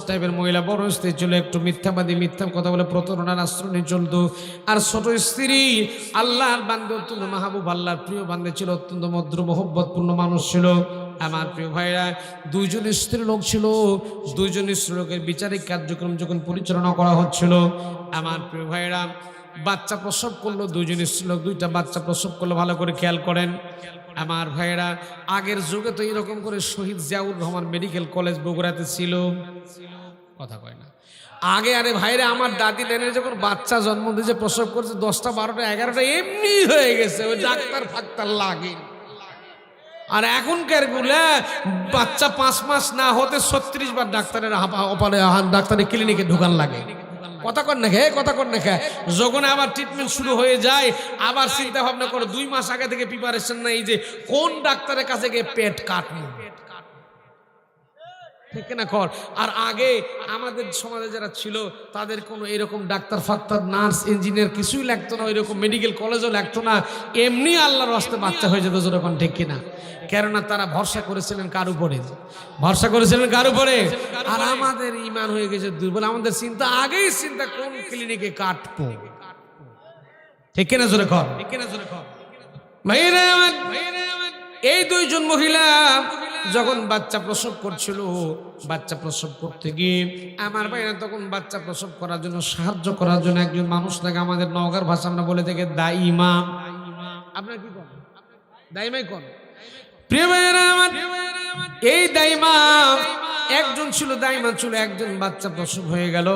টাইপের মহিলা, বড় স্ত্রী ছিল একটু মিথ্যাবাদী, মিথ্যা কথা বলে প্রতারণার আশ্রয় চলতো। আর ছোট স্ত্রী আল্লাহর বান্দা, অত্যন্ত মাহবুব, আল্লাহর প্রিয় বান্দা ছিল, অত্যন্ত মধুর মহব্বতপূর্ণ মানুষ ছিল। আমার প্রিয় ভাইরা, দুইজন স্ত্রী লোক ছিল। দুইজন স্ত্রী লোকের বিচারিক কার্যক্রম যখন পরিচালনা করা হচ্ছিল, আমার প্রিয় ভাইরা, বাচ্চা প্রসব করলো। দুইজন স্ত্রী লোক দুইটা বাচ্চা প্রসব করলো। ভালো করে খেয়াল করেন আমার ভাইয়েরা, আগের যুগে তো এরকম করে শহীদ জিয়াউর রহমান মেডিকেল কলেজ বগুড়াতে ছিল, কথা কয় না আগে। আরে ভাইরা, আমার দাদি নেনে যখন বাচ্চা জন্ম দিয়েছে, প্রসব করছে, 10টা 12টা 11টা এমনি হয়ে গেছে, ওই ডাক্তার ফাক্তার লাগে। আর এখনকার গুলা বাচ্চা 5 মাস না হতে 36 বার ডাক্তারের ক্লিনিকে ঢুকান লাগে। কথা কর না খেয়ে, কথা কর না খেয়ে। যখন আবার ট্রিটমেন্ট শুরু হয়ে যায়, আবার চিন্তা ভাবনা করে 2 মাস আগে থেকে প্রিপারেশন নাই যে কোন ডাক্তারের কাছে গিয়ে পেট কাটবো, ঠিক না কর। আর আগে আমাদের সমাজে যারা ছিল তাদের কোনো এরকম ডাক্তার ফাক্তার নার্স ইঞ্জিনিয়ার কিছুই লাগতো না, ওইরকম মেডিকেল কলেজও লাগতো না, এমনি আল্লাহর রাস্তায় বাচ্চা হয়ে যেত যখন, ঠিক কিনা। কেননা তারা ভরসা করেছিলেন কার উপরে? ভরসা করেছিলেন কার উপরে? আর আমাদের ঈমান হয়ে গেছে দুর্বল, আমাদের চিন্তা আগেই চিন্তা কোন ক্লিনিকে কাটবো, ঠিক কিনা জোরে কর, ঠিক কিনা জোরে কর। ভাইরা আমার, এই দুইজন মহিলা যখন বাচ্চা প্রসব করছিল, বাচ্চা প্রসব করতে গিয়ে আমার ভাইরা তখন বাচ্চা প্রসব করার জন্য, সাহায্য করার জন্য একজন মানুষ থাকে, আমাদের নওগাঁর ভাষা আমরা বলে থাকি দাইমা। আপনার কি করেন? দাইমাই কোন? প্রিয় ভাইরা আমার, এই দাইমা একজন ছিল, দাইমা ছিল। একজন বাচ্চা প্রসব হয়ে গেল,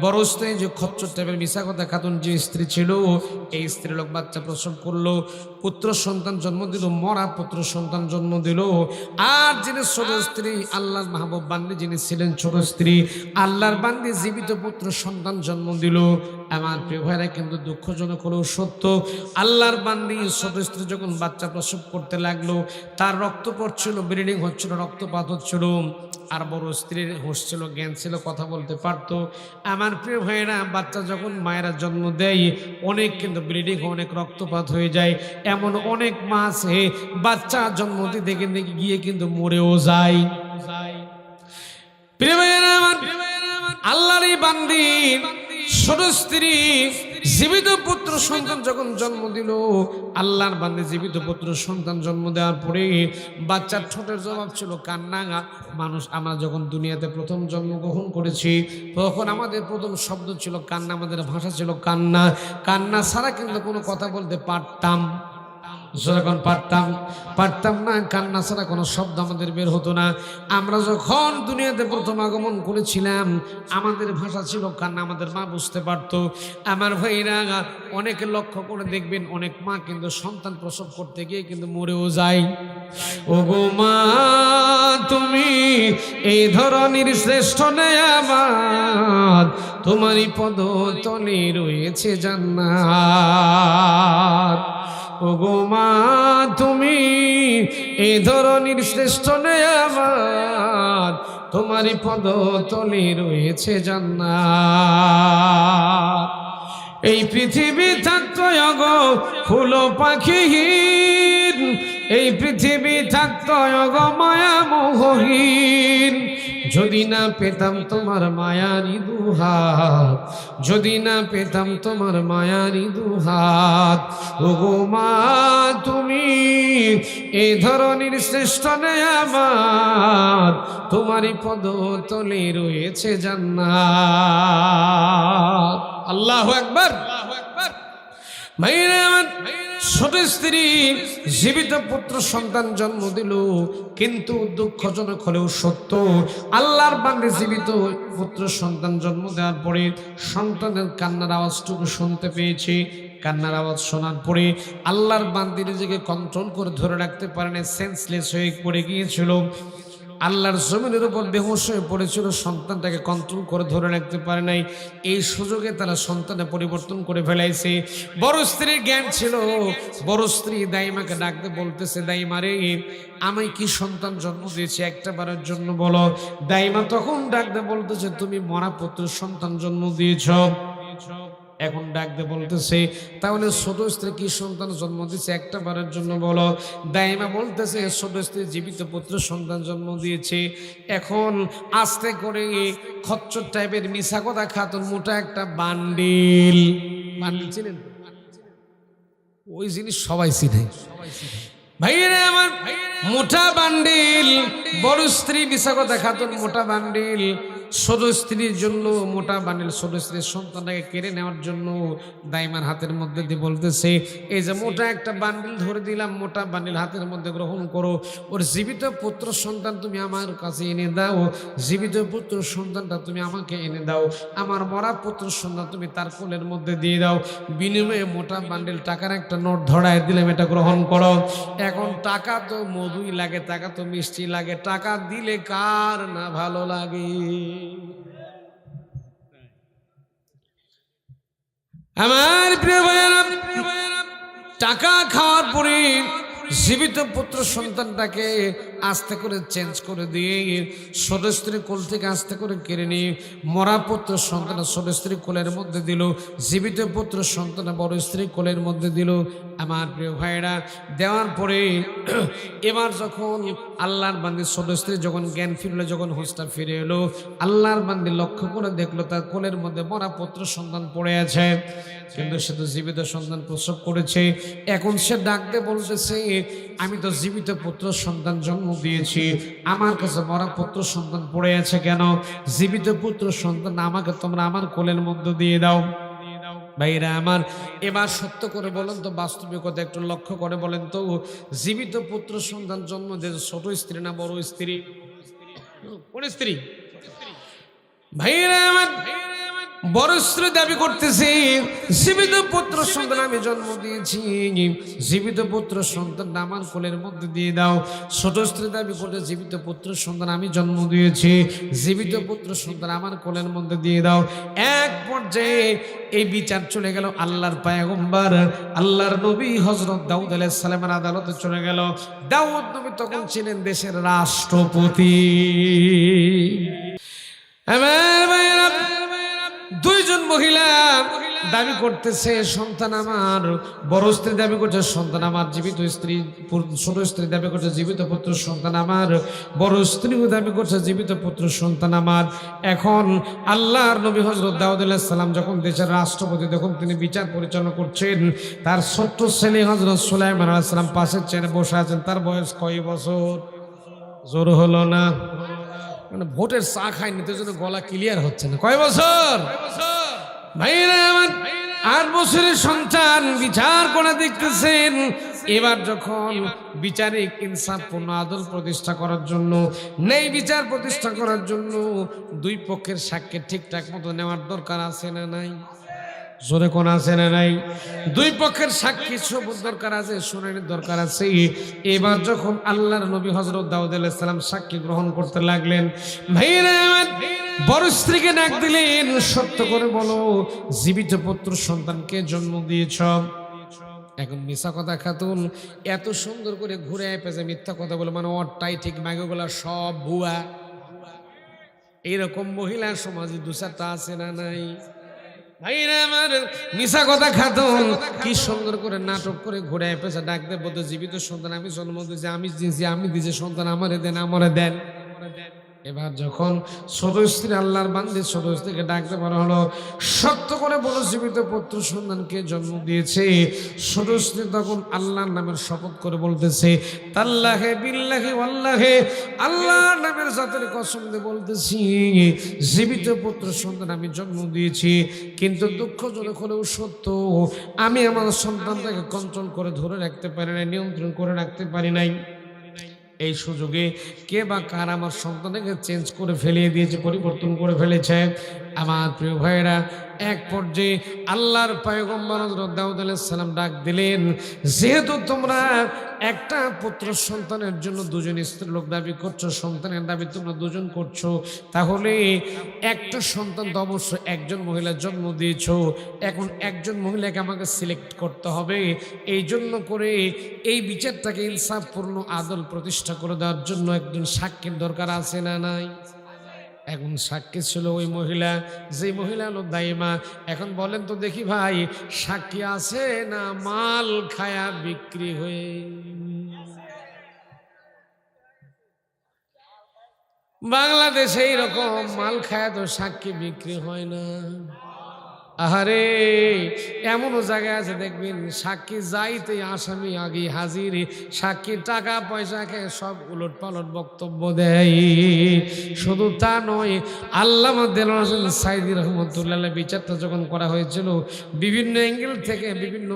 বড় স্ত্রী যে খচ্চর টাইপের মিশা কথা খাতুন যে স্ত্রী ছিল, এই স্ত্রী লোক বাচ্চা প্রসব করলো, পুত্র সন্তান জন্ম দিল, মরা পুত্র সন্তান জন্ম দিল। আর যিনি ছোট স্ত্রী, আল্লাহর মাহবুব বান্দি যিনি ছিলেন ছোট স্ত্রী, আল্লাহর বান্দি জীবিত পুত্র সন্তান জন্ম দিল। আমার প্রিয় ভাইরা, কিন্তু দুঃখজনক হলেও সত্য, আল্লাহর বান্দি ছোট স্ত্রী যখন বাচ্চা প্রসব করতে লাগলো, তার রক্ত পড়ছিল, ব্লিডিং হচ্ছিল, রক্তপাত হচ্ছিল। আর বড় স্ত্রীর হুঁশ ছিল, জ্ঞান ছিল, কথা বলতে পারতো। আমার প্রিয় ভাইয়েরা, বাচ্চা যখন মায়েরা জন্ম দেয়, অনেক কিন্তু ব্লিডিং, অনেক রক্তপাত হয়ে যায়। এমন অনেক মা আছে বাচ্চা জন্ম দিতে গিয়ে কিন্তু মরেও যায়। প্রিয় ভাইয়েরা আমার, আল্লাহর এই বান্দি ছোট স্ত্রী জীবিত পুত্র সন্তান যখন জন্ম দিল, আল্লাহর বান্দে জীবিত পুত্র সন্তান জন্ম দেওয়ার পরে বাচ্চার ঠোঁটের জবাব ছিল কান্না। মানুষ আমরা যখন দুনিয়াতে প্রথম জন্মগ্রহণ করেছি, তখন আমাদের প্রথম শব্দ ছিল কান্না, আমাদের ভাষা ছিল কান্না। কান্না ছাড়া কিন্তু কোনো কথা বলতে পারতাম যখন পারতাম না, কান্না ছাড়া কোনো শব্দ আমাদের বের হতো না। আমরা যখন দুনিয়াতে প্রথম আগমন করেছিলাম, আমাদের ভাষা ছিল কান্না, আমাদের মা বুঝতে পারতো। আমার ভাইরা, অনেকে লক্ষ্য করে দেখবেন, অনেক মা কিন্তু সন্তান প্রসব করতে গিয়ে কিন্তু মরেও যায়। ও গো মা, তুমি এই ধরনের শ্রেষ্ঠ নেয়ামত, তোমারই পদতলে রয়েছে জান্নাত। ও গো মা, তুমি এই ধরনের শ্রেষ্ঠ নেয়ামত, তোমারই পদতলে রয়েছে জান্নাত। এই পৃথিবী থাকতো গো ফুল পাখিহীন, এই পৃথিবী থাকতো গো মায়া মোহহীন, যদি না পেতাম তোমার মায়ারি দুহাত, যদি না পেতাম তোমার মায়ারি দুহাত। ও গো মা, তুমি এই ধরনের শ্রেষ্ঠ নেয়ামত, তোমারই পদতলে রয়েছে জান্নাত। আল্লাহু আকবার। ভাইরা আমার, ছোট স্ত্রী জীবিত পুত্র সন্তান জন্ম দিল, কিন্তু দুঃখজনক হলেও সত্য, আল্লাহর বান্দে জীবিত পুত্র সন্তান জন্ম দেওয়ার পরে সন্তানের কান্নার আওয়াজটুকু শুনতে পেয়েছে। কান্নার আওয়াজ শোনার পরে আল্লাহর বান্দী নিজেকে কন্ট্রোল করে ধরে রাখতে পারেনি, সেন্সলেস হয়ে পড়ে গিয়েছিল, আল্লাহর জমিনের উপর বেহুশ হয়ে পড়েছিল, সন্তানটাকে কন্ট্রোল করে ধরে রাখতে পারে নাই। এই সুযোগে তারা সন্তানের পরিবর্তন করে ফেলাইছে। বড় স্ত্রীর জ্ঞান ছিল, বড় স্ত্রী দাইমাকে ডাকতে বলতেছে, দাইমা রে, আমি কি সন্তান জন্ম দিয়েছি, একটা বারের জন্য বলো। দাইমা তখন ডাকতে বলতেছে, তুমি মরা পুত্র সন্তান জন্ম দিয়েছ। এখন ডাক দিয়ে বলতেছে, তাহলে ছোট স্ত্রী কি সন্তান জন্ম দিয়েছে একটা বারের জন্য বলো। দাইমা বলতেছে ছোট স্ত্রী জীবিত পুত্র সন্তান জন্ম দিয়েছে। এখন আস্তে করে খচ্চর টাইপের মিশা কথা খাতুন মোটা একটা বান্ডিল, বান্ডিল ছিলেন ওই জিনিস সবাই চিনে ভাইয়েরা আমার, মোটা বান্ডিল, বড় স্ত্রী মিশা কথা খাতুন মোটা বান্ডিল, ছোট স্ত্রীর জন্য মোটা বান্ডিল, ছোট স্ত্রীর সন্তানটাকে কেড়ে নেওয়ার জন্য দাইমার হাতের মধ্যে দিয়ে বলতেছে, এই যে মোটা একটা বান্ডিল ধরে দিলাম, মোটা বান্ডিল হাতের মধ্যে গ্রহণ করো, ওর জীবিত পুত্র সন্তান তুমি আমার কাছে এনে দাও, জীবিত পুত্র সন্তানটা তুমি আমাকে এনে দাও, আমার মরা পুত্র সন্তান তুমি তার কোলের মধ্যে দিয়ে দাও, বিনিময়ে মোটা বান্ডিল টাকার একটা নোট ধরায় দিলাম, এটা গ্রহণ করো। এখন টাকা তো মধুই লাগে, টাকা তো মিষ্টি লাগে, টাকা দিলে কার না ভালো লাগে। আমার প্রিয় ভাইয়েরা, টাকা খাওয়ার পরে জীবিত পুত্র সন্তানটাকে আস্তে করে চেঞ্জ করে দিয়ে ছোট স্ত্রীর কোল থেকে আস্তে করে কেড়ে নিয়ে মরা পুত্র সন্তান ছোট স্ত্রীর কোলের মধ্যে দিল, জীবিত পুত্র সন্তান বড় স্ত্রীর কোলের মধ্যে দিল। আমার প্রিয় ভাইয়েরা, দেওয়ার পরে এবার যখন আল্লাহর বান্দি ছোট স্ত্রী যখন জ্ঞান ফিরলো, যখন হোঁশটা ফিরে এলো, আল্লাহর বান্দি লক্ষ্য করে দেখলো তার কোলের মধ্যে মরা পুত্র সন্তান পড়ে আছে, কিন্তু সে তো জীবিত সন্তান প্রসব করেছে। এখন সে ডাকতে বলতেছে, আমি তো জীবিত পুত্র সন্তান জন্ম দিয়েছি, আমার কাছে মরা পুত্র সন্তান পড়ে আছে কেন? জীবিত পুত্র সন্তান আমাকে তোমরা আমার কোলের মধ্যে দিয়ে দাও। ভাইরা আমার, এবার সত্য করে বলেন তো, বাস্তবিকতা একটু লক্ষ্য করে বলেন তো, জীবিত পুত্র সন্তান জন্ম দিয়েছে ছোট স্ত্রী না বড় স্ত্রী? কোন স্ত্রী? ভাইরা আমার, বড় স্ত্রী দাবি করতেছে জীবিত পুত্র সন্তান আমি জন্ম দিয়েছি, জীবিত পুত্র সন্তান আমার কোলের মধ্যে দিয়ে দাও। ছোট স্ত্রী দাবি করতে জীবিত পুত্র সন্তান আমি জন্ম দিয়েছি, জীবিত পুত্র সন্তান আমার কোলের মধ্যে দিয়ে দাও। এক পর্যায়ে এই বিচার চলে গেল আল্লাহর পয়গম্বর আল্লাহর নবী হযরত দাউদ আলাইহিস সালামের আদালতে চলে গেল। দাউদ নবী তখন ছিলেন দেশের রাষ্ট্রপতি। দুইজন মহিলা দাবি করতেছে সন্তান আমার, বড় স্ত্রী দাবি করছে সন্তান আমার, জীবিত স্ত্রী ছোট স্ত্রী দাবি করছে জীবিত পুত্র সন্তান আমার, বড় স্ত্রীও দাবি করছে জীবিত পুত্র সন্তান আমার। এখন আল্লাহর নবী হযরত দাউদ আলাইহিস সালাম যখন দেশের রাষ্ট্রপতি, তখন তিনি বিচার পরিচালনা করছেন, তার ছোট্ট ছেলে হযরত সুলাইমান আলাইহিস সালাম পাশের চেয়ারে বসে আছেন। তার বয়স কয় বছর? জোর হলো না, মানে ভোটের চা খায়নি তো জন্য গলা ক্লিয়ার হচ্ছে না। কয় বছর? ভাইরা আমার, 8 বছরের সন্তান বিচার করে দেখতেছেন। এবার যখন বিচারিক ইনসাফপূর্ণ আদল প্রতিষ্ঠা করার জন্য, ন্যায় বিচার প্রতিষ্ঠা করার জন্য দুই পক্ষের সাক্ষ্য ঠিকঠাক মতো নেওয়ার দরকার আছে না নাই? জোরে কোন আছে না নাই? দুই পক্ষের সাক্ষী সবুত দরকার আছে, শুনানির দরকার আছে। এবার যখন আল্লাহর নবী হযরত দাউদ আলাইহিস সালাম সাক্ষী গ্রহণ করতে লাগলেন, ভাইরা আমার, বড় স্ত্রীকে ডাক দিলেন, সত্য করে বলো জীবিত পুত্র সন্তানকে জন্ম দিয়েছ? এখন মিথ্যা কথা খাতুন এত সুন্দর করে ঘুরে পেঁচে মিথ্যা কথা বলে, মানে ওরটাই ঠিক, মাইগুলা সব ভুয়া। এইরকম মহিলা সমাজে 2-4টা আছে না নাই? ভাইরা আমার, মিশা কথা খাতুন কি সুন্দর করে নাটক করে ঘুরে পেঁচে ডাকতে বলতো জীবিত সন্তান আমি জন্ম দিয়েছি, আমি দিয়েছি সন্তান আমারে দেন, আমারে দেন। এবার যখন ছোট স্ত্রী আল্লাহর বান্দি ছোট স্ত্রীকে ডাকতে বলা হলো, সত্য করে বলো জীবিত পুত্র সন্তানকে জন্ম দিয়েছে? ছোট স্ত্রী তখন আল্লাহর নামের শপথ করে বলতেছে, তাল্লাহে বিল্লাহি ওয়াল্লাহে, আল্লাহর নামের জাতের কসম দিয়ে বলতেছি জীবিত পুত্র সন্তান আমি জন্ম দিয়েছি, কিন্তু দুঃখজনক হলেও সত্য আমি আমার সন্তানটাকে কন্ট্রোল করে ধরে রাখতে পারি নাই, নিয়ন্ত্রণ করে রাখতে পারি নাই। এই সুযোগে কে বা কার আমার সন্তানকে চেঞ্জ করে ফেলিয়ে দিয়েছে, পরিবর্তন করে ফেলেছে। আমার প্রিয় ভাইয়েরা, এক পর্যায়ে আল্লাহর পয়গম্বর হযরত দাউদ আলাইহিস সালাম ডাক দিলেন, যেহেতু তোমরা একটা পুত্র সন্তানের জন্য দুজন স্ত্রী লোক দাবি করছো, সন্তানের দাবি তোমরা দুজন করছো, তাহলে একটা সন্তান তো অবশ্যই একজন মহিলা জন্ম দিয়েছো। এখন একজন মহিলাকে আমাকে সিলেক্ট করতে হবে। এই জন্য করে এই বিচারটাকে ইনসাফপূর্ণ আদল প্রতিষ্ঠা করে দেওয়ার জন্য একজন সাক্ষীর দরকার আছে না নাই? এখন সাক্ষী ছিল ওই মহিলা, যে মহিলা হলো দাইমা। এখন বলেন তো দেখি ভাই, সাক্ষী আছে না মাল খায়া বিক্রি হয়ে? বাংলাদেশে এইরকম মাল খায়া তো সাক্ষী বিক্রি হয় না। আহারে, এমনও জায়গায় আছে দেখবেন সাক্ষী যাইতে আসামি আগে হাজির, সাক্ষী টাকা পয়সা খেয়ে সব উলট পালট বক্তব্য দেয়। শুধু তা নয়, আল্লামা দেলোয়ার হোসেন সাইদি রহমতুল্লাহ বিচারটা যখন করা হয়েছিল, বিভিন্ন অ্যাঙ্গেল থেকে বিভিন্ন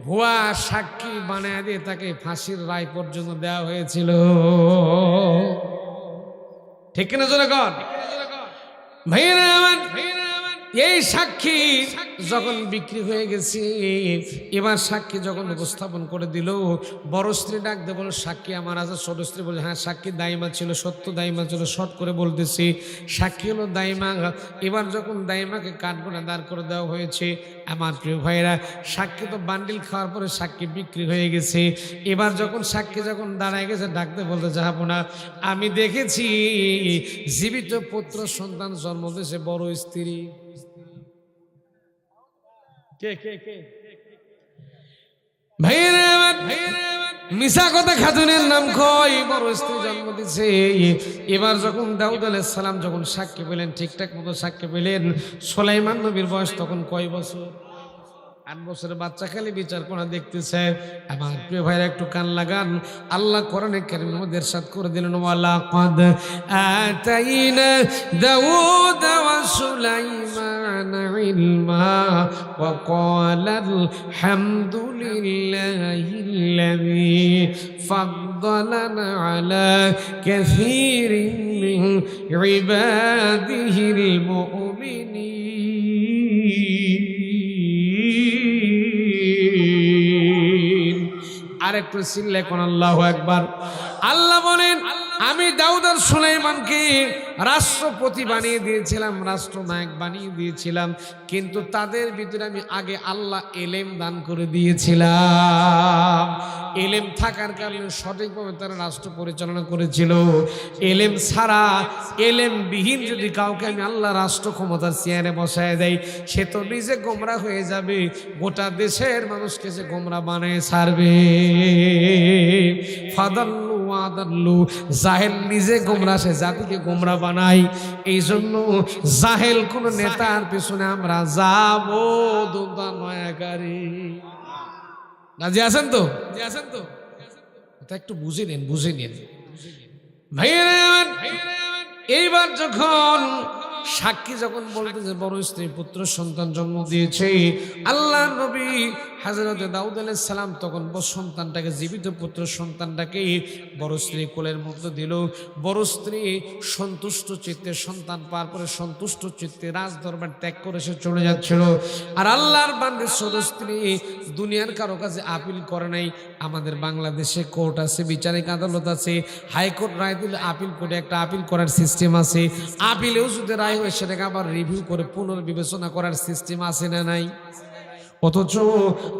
ভুয়া সাক্ষী বানায় দিয়ে তাকে ফাঁসির রায় পর্যন্ত দেওয়া হয়েছিল। ঠিক কিনা জোরে কর ভাইরা আমার। এই সাক্ষী যখন বিক্রি হয়ে গেছে, এবার সাক্ষী যখন উপস্থাপন করে দিল, বড় স্ত্রী ডাক দিয়ে বলো, সাক্ষী আমার আছে? ছোট স্ত্রী বলে, হ্যাঁ সাক্ষী দাইমা ছিল, সত্য দাইমা ছিল, শর্ট করে বলতেছি সাক্ষী হলো দাইমা। এবার যখন দাইমাকে কাঠগড়ায় দাঁড় করে দেওয়া হয়েছে, আমার প্রিয় ভাইরা, সাক্ষী তো বান্ডিল খাওয়ার পরে সাক্ষী বিক্রি হয়ে গেছে। এবার যখন সাক্ষী যখন দাঁড়ায় গেছে, ডাকতে বলতে যাবো না, আমি দেখেছি জীবিত পুত্র সন্তান জন্ম দিয়েছে বড় স্ত্রী। কে কে কে ভাইরা আমার, মিশা কথা খাতুনের নাম কই, বড় স্ত্রী জন্ম দিছে। এবার যখন দাউদ আলাইহিস সালাম যখন সাক্ষী পেলেন, ঠিকঠাক মতো সাক্ষী পেলেন, সুলাইমান নবীর বয়স তখন কয় বছর? 8 বছরের বাচ্চা খালি বিচার করা দেখতেছে। আমার প্রিয় ভাইরা একটু কান লাগান, আল্লাহ কোরআনে কারীমের মধ্যে ইরশাদ করে দিলেন, ওয়ালা ক্বাদ আতাইনা দাউদ ওয়া সুলাইমান ইলমা ওয়া ক্বালাল হামদুলিল্লাহিল্লাযী ফাদ্দালানা আলা কাসীরিন মিন ইবাদিহিল মুমিনিন। আরেকটু চিল্লায় কোন আল্লাহু আকবার। আল্লাহ বলেন, আমি দাউদ আর সুলাইমানকে রাষ্ট্রপতি বানিয়ে দিয়েছিলাম, রাষ্ট্রনায়ক বানিয়ে দিয়েছিলাম, কিন্তু তাদের ভিতরে আমি আগে আল্লাহ এলেম দান করে দিয়েছিলাম। এলেম থাকার কারণে সঠিকভাবে তারা রাষ্ট্র পরিচালনা করেছিল। এলেম ছাড়া, এলেম বিহীন যদি কাউকে আমি আল্লাহ রাষ্ট্র ক্ষমতার চেয়ারে বসায় দেয়, সে তো নিজে গোমরা হয়ে যাবে, গোটা দেশের মানুষকে সে গোমরা বানিয়ে ছাড়বে। ফাদাল্লু ওয়াদাল্লু, জাহেল নিজে গোমরা, সে জাতিকে গোমরা বানায়। এই জন্য জাহেল কোন নেতার পিছনে আমরা যাব দুদা নয়াকারী। রাজি আছেন তো? এটা একটু বুঝে নিন, বুঝে নিন ভাইয়েরা। এইবার যখন সাক্ষী যখন বলতেছে বড় স্ত্রী পুত্র সন্তান জন্ম দিয়েছে, আল্লাহ নবী হযরত দাউদ আলাইহিস সালাম তখন সন্তানটাকে, জীবিত পুত্র সন্তানটাকে বড় স্ত্রী কোলের মধ্যে দিল। বড় স্ত্রী সন্তুষ্ট চিত্তে সন্তান পাওয়ার পরে সন্তুষ্ট চিত্তে রাজ দরবার ত্যাগ করে সে চলে যাচ্ছিল। আর আল্লাহর বান্দা ছোট স্ত্রী দুনিয়ার কারো কাছে আপিল করে নাই। আমাদের বাংলাদেশে কোর্ট আছে, বিচারিক আদালত আছে, হাইকোর্ট রায় দিলে আপিল করে একটা আপিল করার সিস্টেম আছে। আপিলেও যদি রায় হয় সেটাকে আবার রিভিউ করে পুনর্বিবেচনা করার সিস্টেম আছে না নাই? অথচ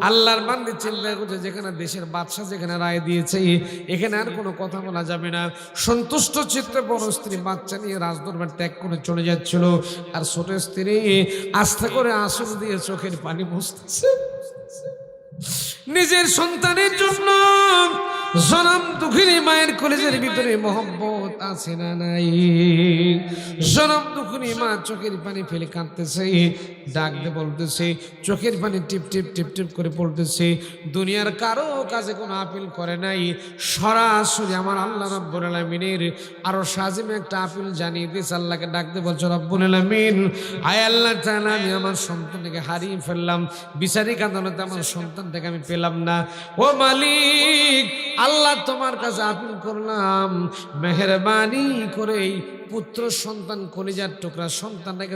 আল্লাহর বান্দা চিন্তা করছে, যেখানে দেশের বাদশা যেখানে রায় দিয়েছে, এখানে আর কোনো কথা বলা যাবে না। সন্তুষ্ট চিত্তে বড় স্ত্রী বাচ্চা নিয়ে রাজদরবার ত্যাগ করে চলে যাচ্ছিল। আর ছোট স্ত্রী আস্তে করে আঁসু দিয়ে চোখের পানি মুছতেছে। নিজের সন্তানের জন্য জনম দুঃখিনী মায়ের কলেজের ভিতরে মহব্বত আছে না নাই? জনম দুঃখিনী মা চোখের পানি ফেলে কাঁদতেছে, ডাক দিয়ে বলতেছে, চোখের পানি টিপ টিপ টিপ টিপ করে পড়তেছে। দুনিয়ার কারো কাছে কোনো আপিল করে নাই, সরাসরি আমার আল্লাহ রাব্বুল আলামিনের আরো সাজিমে একটা আপিল জানিয়ে দিয়েছে। আল্লাহকে ডাক দিয়ে বলছে, রাব্বুল আলামিন, আয় আল্লাহ তাআলা, আমি আমার সন্তানকে হারিয়ে ফেললাম, বিচারিক আদালতে আমার সন্তানটাকে আমি পেলাম না। ও মালিক আল্লাহ, তোমার কাছে আপিল করলাম, মেহেরবানি করে পুত্র সন্তান, কলিজার টুকরা সন্তানটাকে